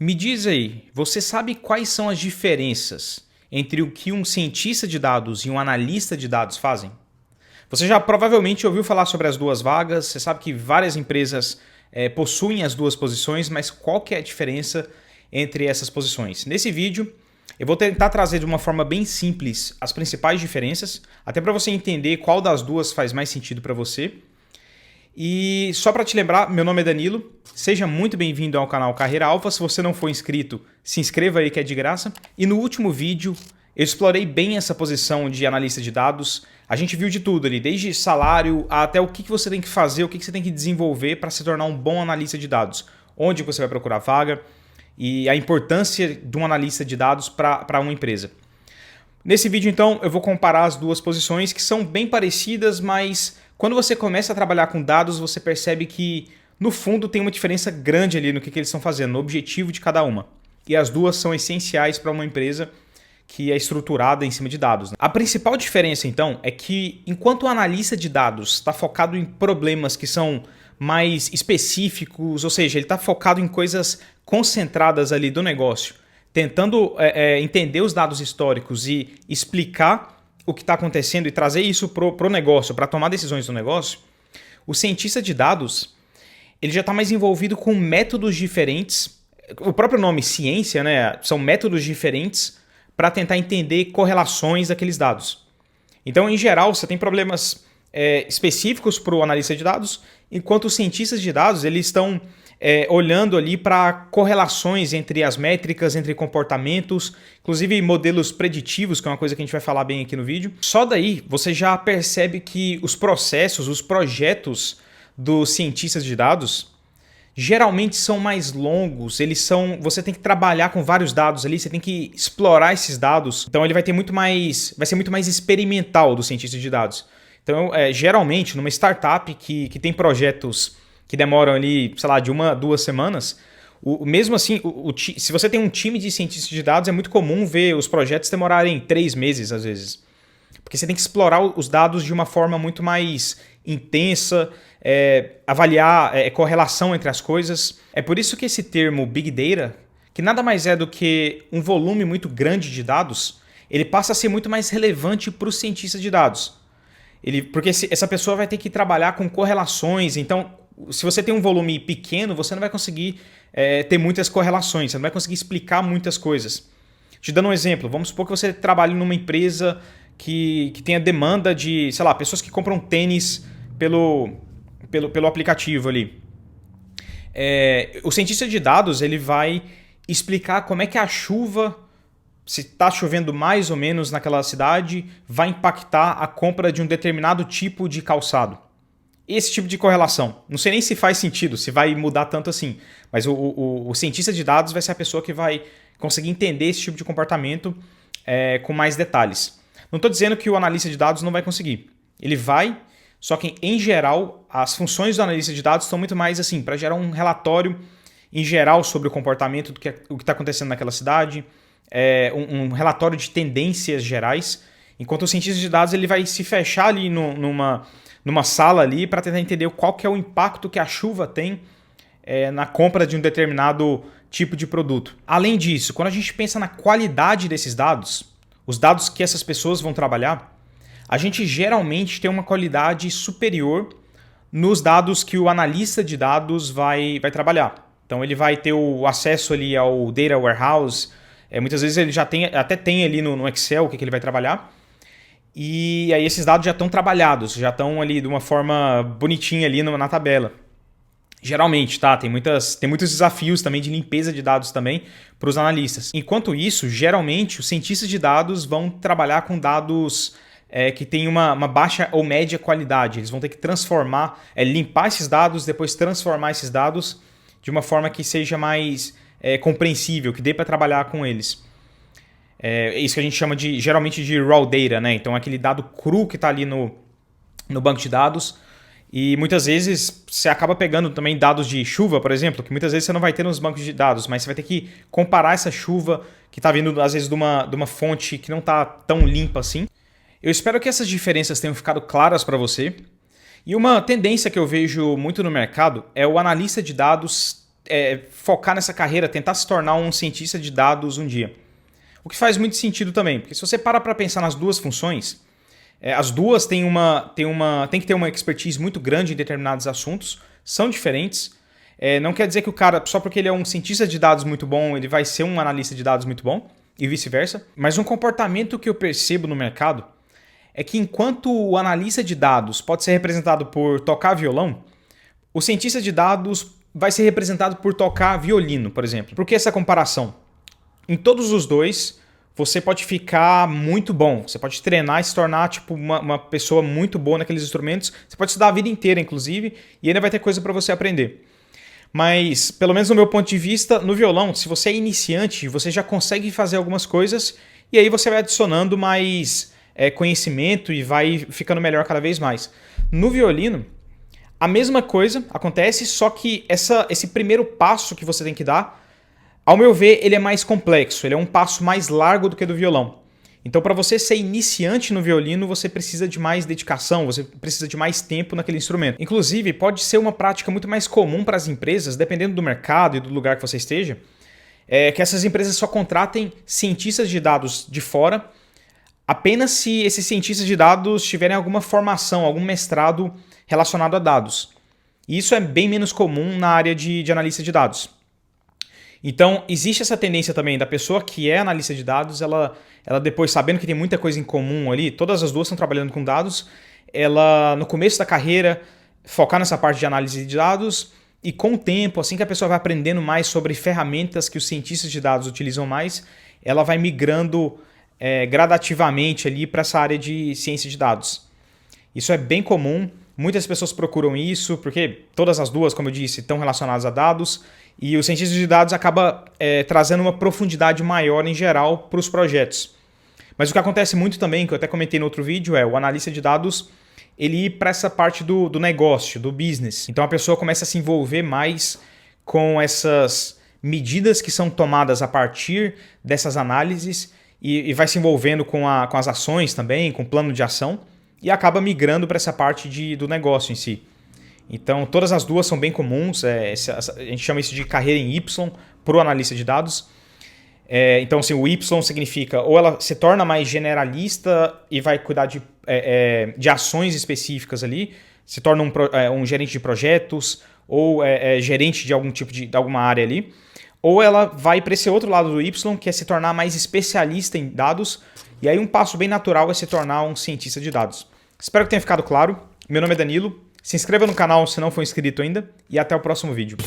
Me diz aí, você sabe quais são as diferenças entre o que um cientista de dados e um analista de dados fazem? Você já provavelmente ouviu falar sobre as duas vagas, você sabe que várias empresas possuem as duas posições, mas qual que é a diferença entre essas posições? Nesse vídeo, eu vou tentar trazer de uma forma bem simples as principais diferenças, até para você entender qual das duas faz mais sentido para você. E só para te lembrar, meu nome é Danilo, seja muito bem-vindo ao canal Carreira Alfa. Se você não for inscrito, se inscreva aí que é de graça. E no último vídeo eu explorei bem essa posição de analista de dados. A gente viu de tudo ali, desde salário até o que você tem que fazer, o que você tem que desenvolver para se tornar um bom analista de dados. Onde você vai procurar vaga e a importância de um analista de dados para uma empresa. Nesse vídeo, então, eu vou comparar as duas posições que são bem parecidas, mas quando você começa a trabalhar com dados, você percebe que, no fundo, tem uma diferença grande ali no que eles estão fazendo, no objetivo de cada uma. E as duas são essenciais para uma empresa que é estruturada em cima de dados. A principal diferença, então, é que enquanto o analista de dados está focado em problemas que são mais específicos, ou seja, ele está focado em coisas concentradas ali do negócio, tentando entender os dados históricos e explicar o que está acontecendo e trazer isso para o negócio, para tomar decisões do negócio, o cientista de dados ele já está mais envolvido com métodos diferentes. O próprio nome ciência, né, são métodos diferentes para tentar entender correlações daqueles dados. Então, em geral, você tem problemas específicos para o analista de dados, enquanto os cientistas de dados eles estão olhando ali para correlações entre as métricas, entre comportamentos, inclusive modelos preditivos, que é uma coisa que a gente vai falar bem aqui no vídeo. Só daí você já percebe que os processos, os projetos dos cientistas de dados geralmente são mais longos, você tem que trabalhar com vários dados ali, você tem que explorar esses dados, então ele vai ser muito mais experimental do cientista de dados. Então, geralmente, numa startup que tem projetos que demoram ali, sei lá, de 1 a 2 semanas, mesmo assim, se você tem um time de cientistas de dados, é muito comum ver os projetos demorarem 3 meses, às vezes. Porque você tem que explorar os dados de uma forma muito mais intensa, avaliar correlação entre as coisas. É por isso que esse termo Big Data, que nada mais é do que um volume muito grande de dados, ele passa a ser muito mais relevante para o cientista de dados. Porque essa pessoa vai ter que trabalhar com correlações, então se você tem um volume pequeno, você não vai conseguir ter muitas correlações, você não vai conseguir explicar muitas coisas. Te dando um exemplo, vamos supor que você trabalhe numa empresa que tenha demanda de, sei lá, pessoas que compram tênis pelo aplicativo ali. O cientista de dados ele vai explicar como é que a chuva, se está chovendo mais ou menos naquela cidade, vai impactar a compra de um determinado tipo de calçado. Esse tipo de correlação. Não sei nem se faz sentido, se vai mudar tanto assim. Mas o cientista de dados vai ser a pessoa que vai conseguir entender esse tipo de comportamento com mais detalhes. Não estou dizendo que o analista de dados não vai conseguir. Ele vai, só que em geral as funções do analista de dados estão muito mais assim, para gerar um relatório em geral sobre o comportamento do que está acontecendo naquela cidade, um relatório de tendências gerais, enquanto o cientista de dados ele vai se fechar ali numa sala ali para tentar entender qual que é o impacto que a chuva tem na compra de um determinado tipo de produto. Além disso, quando a gente pensa na qualidade desses dados, os dados que essas pessoas vão trabalhar, a gente geralmente tem uma qualidade superior nos dados que o analista de dados vai trabalhar. Então ele vai ter o acesso ali ao Data Warehouse, muitas vezes ele já até tem ali no Excel o que ele vai trabalhar. E aí esses dados já estão trabalhados, já estão ali de uma forma bonitinha ali na tabela. Geralmente, tá? Tem muitos desafios também de limpeza de dados também para os analistas. Enquanto isso, geralmente os cientistas de dados vão trabalhar com dados que têm uma baixa ou média qualidade. Eles vão ter que transformar, limpar esses dados, depois transformar esses dados de uma forma que seja mais compreensível, que dê para trabalhar com eles. Isso que a gente chama geralmente de raw data, né? Então aquele dado cru que está ali no banco de dados. E muitas vezes você acaba pegando também dados de chuva, por exemplo, que muitas vezes você não vai ter nos bancos de dados, mas você vai ter que comparar essa chuva que está vindo às vezes de uma fonte que não está tão limpa assim. Eu espero que essas diferenças tenham ficado claras para você. E uma tendência que eu vejo muito no mercado é o analista de dados focar nessa carreira, tentar se tornar um cientista de dados um dia. O que faz muito sentido também, porque se você para pensar nas duas funções, as duas têm que ter uma expertise muito grande em determinados assuntos, são diferentes. Não quer dizer que o cara, só porque ele é um cientista de dados muito bom, ele vai ser um analista de dados muito bom, e vice-versa. Mas um comportamento que eu percebo no mercado é que enquanto o analista de dados pode ser representado por tocar violão, o cientista de dados vai ser representado por tocar violino, por exemplo. Por que essa comparação? Em todos os dois, você pode ficar muito bom. Você pode treinar e se tornar tipo, uma pessoa muito boa naqueles instrumentos. Você pode estudar a vida inteira, inclusive, e ainda vai ter coisa para você aprender. Mas, pelo menos no meu ponto de vista, no violão, se você é iniciante, você já consegue fazer algumas coisas e aí você vai adicionando mais conhecimento e vai ficando melhor cada vez mais. No violino, a mesma coisa acontece, só que esse primeiro passo que você tem que dar, ao meu ver, ele é mais complexo, ele é um passo mais largo do que do violão. Então, para você ser iniciante no violino, você precisa de mais dedicação, você precisa de mais tempo naquele instrumento. Inclusive, pode ser uma prática muito mais comum para as empresas, dependendo do mercado e do lugar que você esteja, que essas empresas só contratem cientistas de dados de fora, apenas se esses cientistas de dados tiverem alguma formação, algum mestrado relacionado a dados. E isso é bem menos comum na área de analista de dados. Então, existe essa tendência também da pessoa que é analista de dados, ela depois, sabendo que tem muita coisa em comum ali, todas as duas estão trabalhando com dados, ela, no começo da carreira, focar nessa parte de análise de dados e com o tempo, assim que a pessoa vai aprendendo mais sobre ferramentas que os cientistas de dados utilizam mais, ela vai migrando gradativamente ali para essa área de ciência de dados. Isso é bem comum, muitas pessoas procuram isso, porque todas as duas, como eu disse, estão relacionadas a dados, e o cientista de dados acaba trazendo uma profundidade maior em geral para os projetos. Mas o que acontece muito também, que eu até comentei no outro vídeo, é o analista de dados ele ir para essa parte do negócio, do business. Então a pessoa começa a se envolver mais com essas medidas que são tomadas a partir dessas análises e vai se envolvendo com as ações também, com o plano de ação e acaba migrando para essa parte do negócio em si. Então, todas as duas são bem comuns, a gente chama isso de carreira em Y para o analista de dados. Então, assim, o Y significa ou ela se torna mais generalista e vai cuidar de ações específicas ali, se torna um gerente de projetos ou gerente de algum tipo de alguma área ali, ou ela vai para esse outro lado do Y, que é se tornar mais especialista em dados, e aí um passo bem natural é se tornar um cientista de dados. Espero que tenha ficado claro. Meu nome é Danilo. Se inscreva no canal se não for inscrito ainda e até o próximo vídeo.